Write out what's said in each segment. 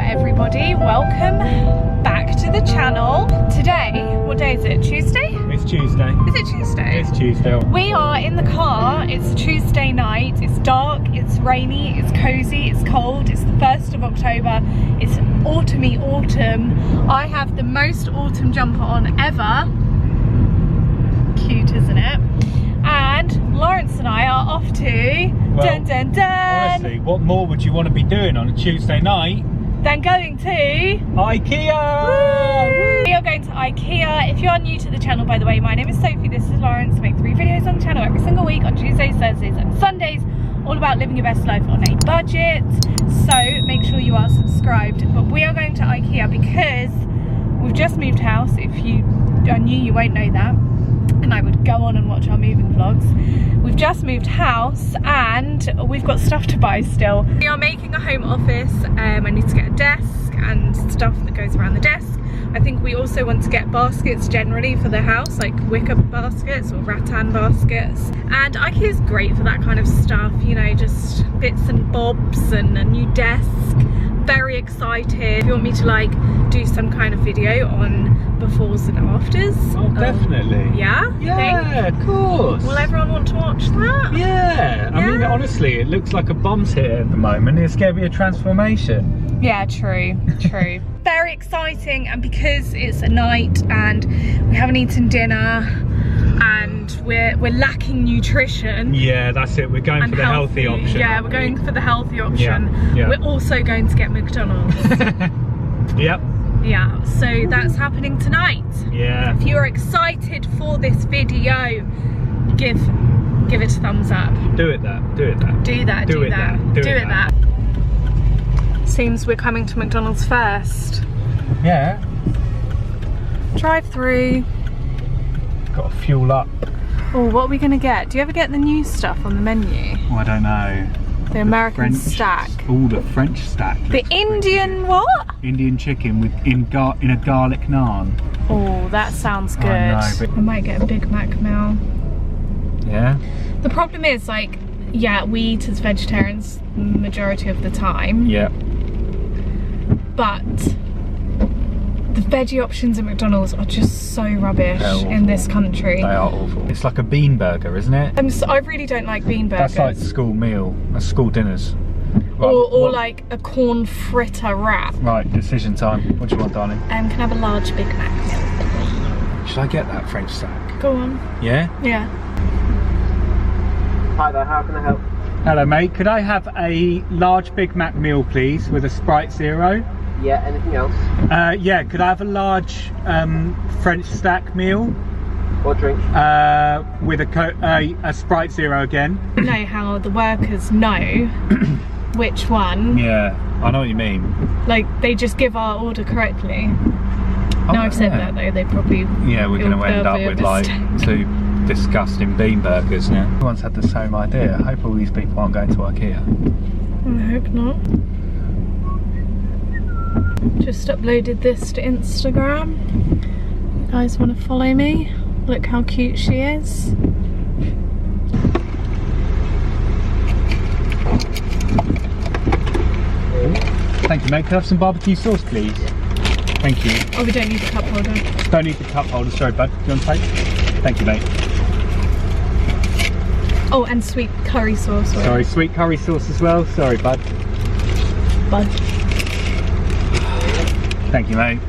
everybody, welcome back to the channel. Today, what day is it? Tuesday? It's Tuesday. Is it Tuesday? It's Tuesday. We are in the car. It's Tuesday night. It's dark, it's rainy, it's cozy, it's cold. It's the 1st of October. It's autumny autumn. I have the most autumn jumper on ever. Cute, isn't it? And Lawrence and I are off to dun dun dun. Honestly, what more would you want to be doing on a Tuesday night than going to Ikea? Woo! We are going to Ikea. If you are new to the channel, by the way, my name is Sophie, this is Lawrence. I make 3 videos on the channel every single week on Tuesdays, Thursdays and Sundays, all about living your best life on a budget. So make sure you are subscribed. But we are going to Ikea because we've just moved house. If you are new, you won't know that. And I would go on and watch our moving vlogs. We've just moved house and we've got stuff to buy still. We are making a home office. I need to get a desk and stuff that goes around the desk. I think we also want to get baskets generally for the house, like wicker baskets or rattan baskets. And Ikea is great for that kind of stuff, you know, just bits and bobs and a new desk. Very excited. If you want me to like do some kind of video on befores and afters. Oh, definitely. Yeah? Yeah, of course. Will everyone want to watch that? Yeah. I mean, honestly, it looks like a bomb's here at the moment. It's going to be a transformation. Yeah, true. Very exciting, and because it's a night and we haven't eaten dinner and we're lacking nutrition. Yeah, that's it. We're going for the healthy option. Yeah, we're going for the healthy option. Yeah. We're also going to get McDonald's. Yep. Yeah, so that's happening tonight. Yeah. If you're excited for this video, give it a thumbs up. Do it that. Do it that. Do that. Do Do it that. that. Do it that. Seems we're coming to McDonald's first. Yeah. Drive through. Got to fuel up. Oh, what are we gonna get? Do you ever get the new stuff on the menu? Oh, I don't know. The American French stack. Oh, the French stack. The Indian what? Indian chicken with in a garlic naan. Oh, that sounds good. I know, but I might get a Big Mac meal. yeah. The problem is, like, yeah, we eat as vegetarians the majority of the time. Yeah. But the veggie options at McDonald's are just so rubbish in this country. They are awful. It's like a bean burger, isn't it? I really don't like bean burgers. That's like school meal, school dinners. Right, or like a corn fritter wrap. Right, decision time. What do you want, darling? Can I have a large Big Mac meal? Should I get that French stack? Go on. Yeah? Yeah. Hi there, how can I help? Hello, mate. Could I have a large Big Mac meal, please, with a Sprite Zero? Yeah, anything else? Yeah, could I have a large French stack meal? What drink? With a Sprite Zero again. You know how the workers know which one. Yeah, I know what you mean. Like, they just give our order correctly. Oh, Now I've said yeah. that though, they probably... Yeah, we're going to end up with like 2 disgusting bean burgers now. Everyone's had the same idea. I hope all these people aren't going to Ikea. I hope not. Just uploaded this to Instagram. You guys want to follow me? Look how cute she is. Thank you, mate. Can I have some barbecue sauce, please? Thank you. Oh, we don't need the cup holder. Don't need the cup holder. Sorry, bud. Do you want to take? Thank you, mate. Oh, and sweet curry sauce. Sorry, sweet curry sauce as well. Sorry, bud. Bud. Thank you, mate.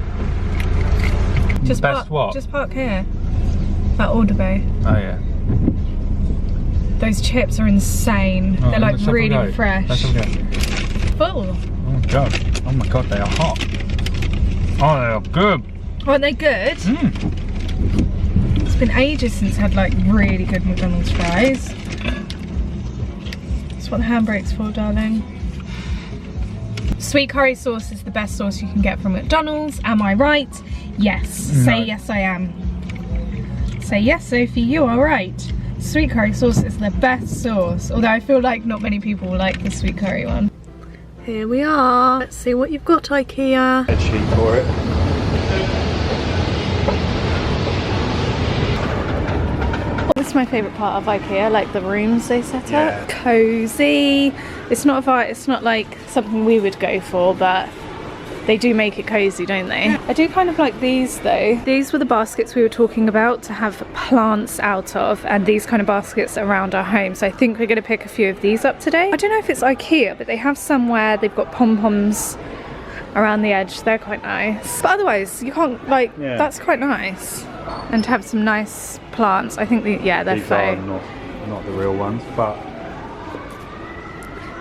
Just Best what? Just park here. At Order Bay. Oh, yeah. Those chips are insane. Oh, They're like let's have a really go. fresh. Let's have a go. Full. Oh, God. Oh, my God, they are hot. Oh, they are good. Aren't they good? Mm. It's been ages since I had like really good McDonald's fries. That's what the handbrake's for, darling. Sweet curry sauce is the best sauce you can get from McDonald's. Am I right? Yes. No. Say yes, I am. Say yes, Sophie, you are right. Sweet curry sauce is the best sauce. Although I feel like not many people like the sweet curry one. Here we are. Let's see what you've got, Ikea. Bed sheet for it. This is my favourite part of Ikea, like the rooms they set Yeah. up. Cozy. It's not like something we would go for, but They do make it cozy, don't they? I do kind of like these though. These were the baskets we were talking about to have plants out of, and these kind of baskets around our home. So I think we're going to pick a few of these up today. I don't know if it's Ikea, but they have somewhere they've got pom-poms around the edge. They're quite nice. But otherwise, you can't, like, that's quite nice. And to have some nice plants. I think, they're these faux. are not the real ones, but...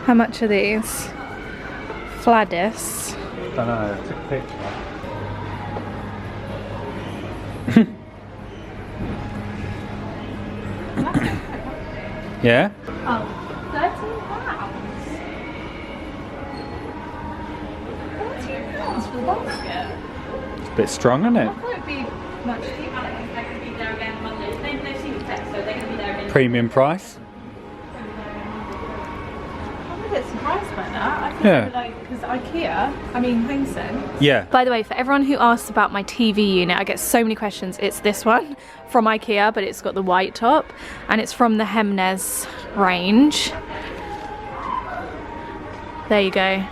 How much are these? Fladis. I don't know, I took a picture. Yeah? Oh, £13. £13 for the basket. It's a bit strong, isn't it? I thought it'd be much cheaper. They're going to be there again Monday. They've seen the text, so they're going to be there again. Premium price? I'm a bit surprised by that. I think Yeah. they were like, because Ikea, I mean HomeSense. Yeah. By the way, for everyone who asks about my TV unit, I get so many questions. It's this one from Ikea, but it's got the white top, and it's from the Hemnes range. There you go.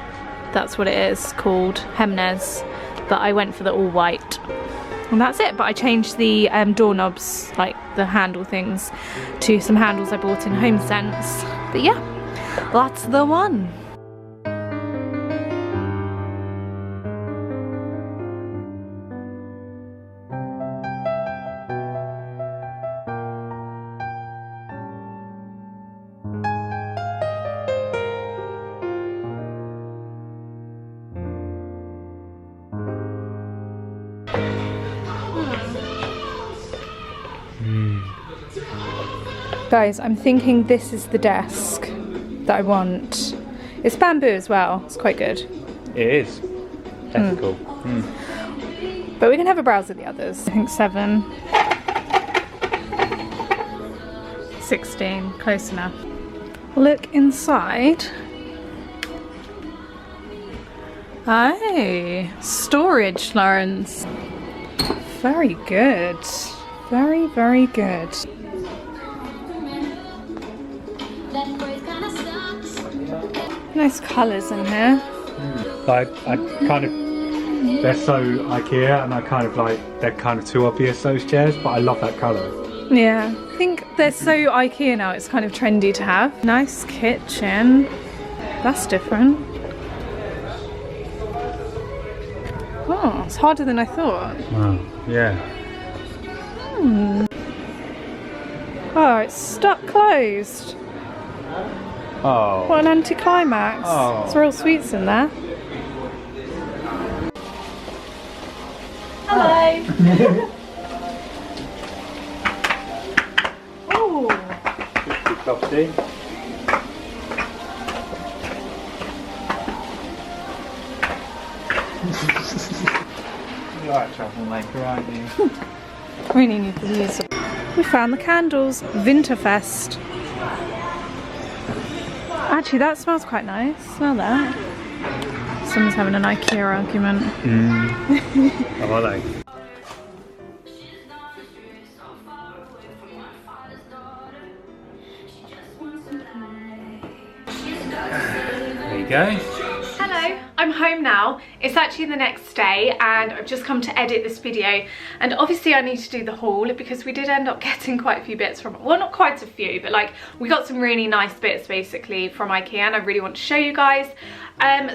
That's what it is called, Hemnes. But I went for the all white. And that's it, but I changed the doorknobs, like the handle things, to some handles I bought in HomeSense. But yeah, that's the one. Guys, I'm thinking this is the desk that I want. It's bamboo as well, it's quite good. It is. Ethical. But we can have a browse at the others. I think 7. 16, close enough. Look inside. Oh, storage, Lawrence. Very good. Very, very good. Nice colours in here. Like, I kind of, they're so Ikea, and I kind of like, they're kind of too obvious, those chairs, but I love that colour. Yeah, I think they're so Ikea now, it's kind of trendy to have. Nice kitchen. That's different. Oh, it's harder than I thought. Wow, yeah. Oh, it's stuck closed. Oh. What an anticlimax. Oh. It's real sweets in there. Hello. Oh. Coffee. You're right, troublemaker, aren't you? Really need to use them. We found the candles. Winterfest. Actually, that smells quite nice. Smell that. Someone's having an Ikea argument. How are they? There you go. Hello, I'm home now. It's actually the next day and I've just come to edit this video, and obviously I need to do the haul because we did end up getting quite a few bits from, well, not quite a few, but like we got some really nice bits basically from Ikea, and I really want to show you guys.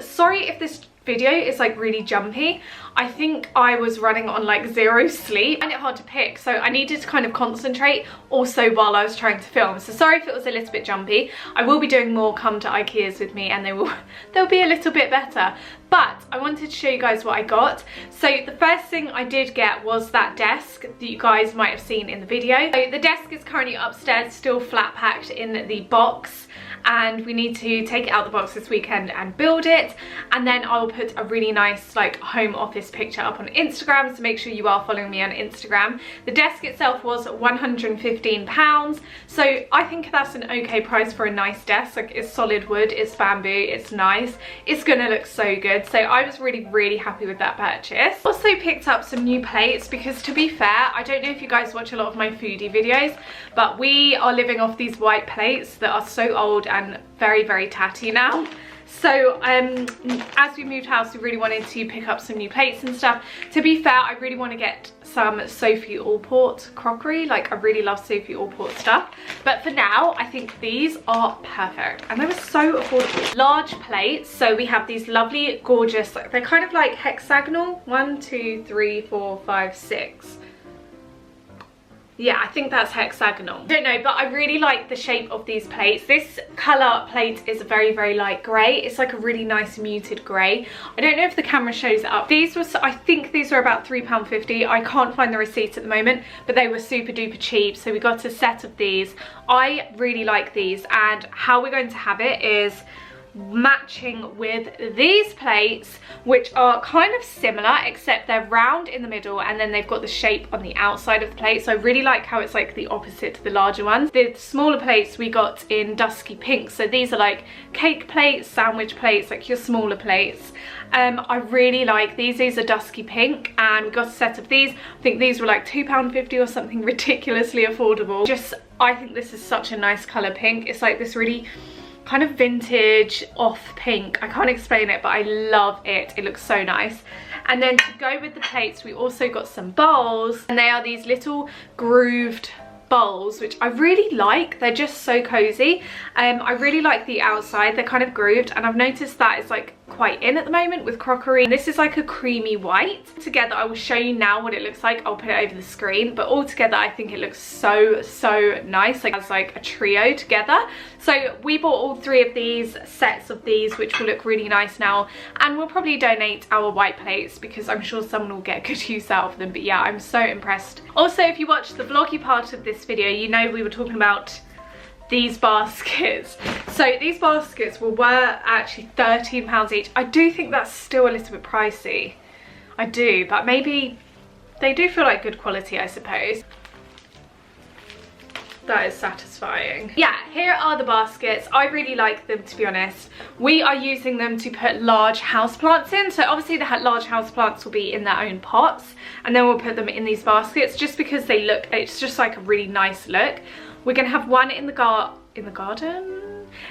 Sorry if this video is like really jumpy. I think I was running on like 0 sleep. I find it hard to pick, so I needed to kind of concentrate also while I was trying to film. So sorry if it was a little bit jumpy. I will be doing more come to Ikeas with me, and they'll be a little bit better. But I wanted to show you guys what I got. So the first thing I did get was that desk that you guys might have seen in the video. So the desk is currently upstairs, still flat packed in the box, and we need to take it out the box this weekend and build it, and then I'll put a really nice like home office picture up on Instagram, so make sure you are following me on Instagram. The desk itself was £115, so I think that's an okay price for a nice desk. Like, it's solid wood, it's bamboo, it's nice, it's gonna look so good. So I was really happy with that purchase. Also picked up some new plates because, to be fair, I don't know if you guys watch a lot of my foodie videos, but we are living off these white plates that are so old and very tatty now. So as we moved house, we really wanted to pick up some new plates and stuff. To be fair, I really want to get some Sophie Allport crockery. Like, I really love Sophie Allport stuff. But for now, I think these are perfect. And they were so affordable. Large plates. So we have these lovely, gorgeous, they're kind of like hexagonal. 1, 2, 3, 4, 5, 6. Yeah, I think that's hexagonal. I don't know, but I really like the shape of these plates. This colour plate is a very, very light grey. It's like a really nice muted grey. I don't know if the camera shows it up. These were, I think these were about £3.50. I can't find the receipt at the moment, but they were super duper cheap. So we got a set of these. I really like these, and how we're going to have it is matching with these plates, which are kind of similar, except they're round in the middle and then they've got the shape on the outside of the plate. So I really like how it's like the opposite to the larger ones. The smaller plates we got in dusky pink, so these are like cake plates, sandwich plates, like your smaller plates. I really like these. These are dusky pink, and we got a set of these. I think these were like £2.50 or something ridiculously affordable. Just, I think this is such a nice colour pink. It's like this really kind of vintage off pink. I can't explain it, but I love it. It looks so nice. And then to go with the plates, we also got some bowls, and they are these little grooved bowls, which I really like. They're just so cozy. I really like the outside. They're kind of grooved, and I've noticed that it's like quite in at the moment with crockery. And this is like a creamy white. Together, I will show you now what it looks like. I'll put it over the screen, but all together I think it looks so nice, like as like a trio together. So we bought all 3 of these sets of these, which will look really nice now, and we'll probably donate our white plates because I'm sure someone will get good use out of them. But yeah, I'm so impressed. Also, if you watched the vloggy part of this video, you know we were talking about these baskets. So these baskets were actually £13 each. I do think that's still a little bit pricey. I do, but maybe they do feel like good quality, I suppose. That is satisfying. Yeah, here are the baskets. I really like them, to be honest. We are using them to put large houseplants in. So obviously the large houseplants will be in their own pots, and then we'll put them in these baskets just because they look, it's just like a really nice look. We're gonna have one in the garden,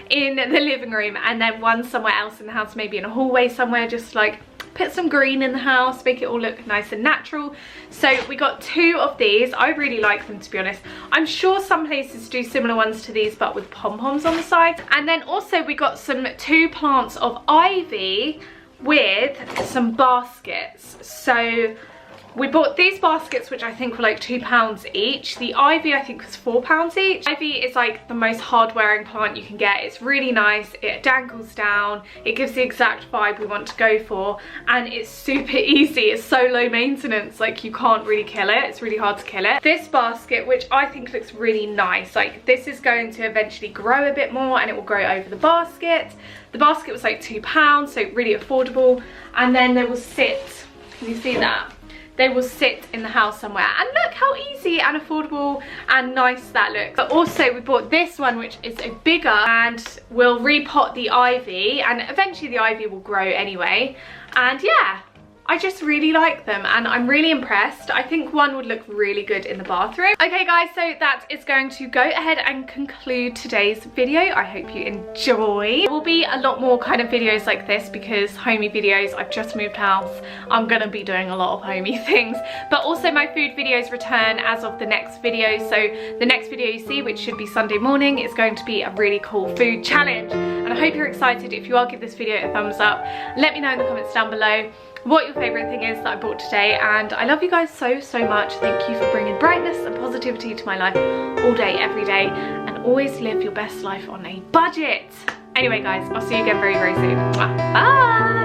in the living room, and then one somewhere else in the house, maybe in a hallway somewhere, just like put some green in the house, make it all look nice and natural. So we got 2 of these. I really like them, to be honest. I'm sure some places do similar ones to these, but with pom-poms on the side. And then also we got 2 plants of ivy with some baskets. So we bought these baskets, which I think were like £2 each. The ivy I think was £4 each. Ivy is like the most hard wearing plant you can get. It's really nice. It dangles down. It gives the exact vibe we want to go for, and it's super easy. It's so low maintenance, like you can't really kill it. It's really hard to kill it. This basket, which I think looks really nice, like this is going to eventually grow a bit more and it will grow over the basket. The basket was like £2, so really affordable. And then they will sit, can you see that? They will sit in the house somewhere, and look how easy and affordable and nice that looks. But also we bought this one, which is a bigger, and we'll repot the ivy, and eventually the ivy will grow anyway. And yeah, I just really like them, and I'm really impressed. I think one would look really good in the bathroom. Okay guys, so that is going to go ahead and conclude today's video. I hope you enjoy. There will be a lot more kind of videos like this because homey videos, I've just moved house. I'm gonna be doing a lot of homey things, but also my food videos return as of the next video. So the next video you see, which should be Sunday morning, is going to be a really cool food challenge, and I hope you're excited. If you are, give this video a thumbs up. Let me know in the comments down below what your favourite thing is that I bought today, and I love you guys so much. Thank you for bringing brightness and positivity to my life all day, every day, and always live your best life on a budget. Anyway guys, I'll see you again very soon. Bye!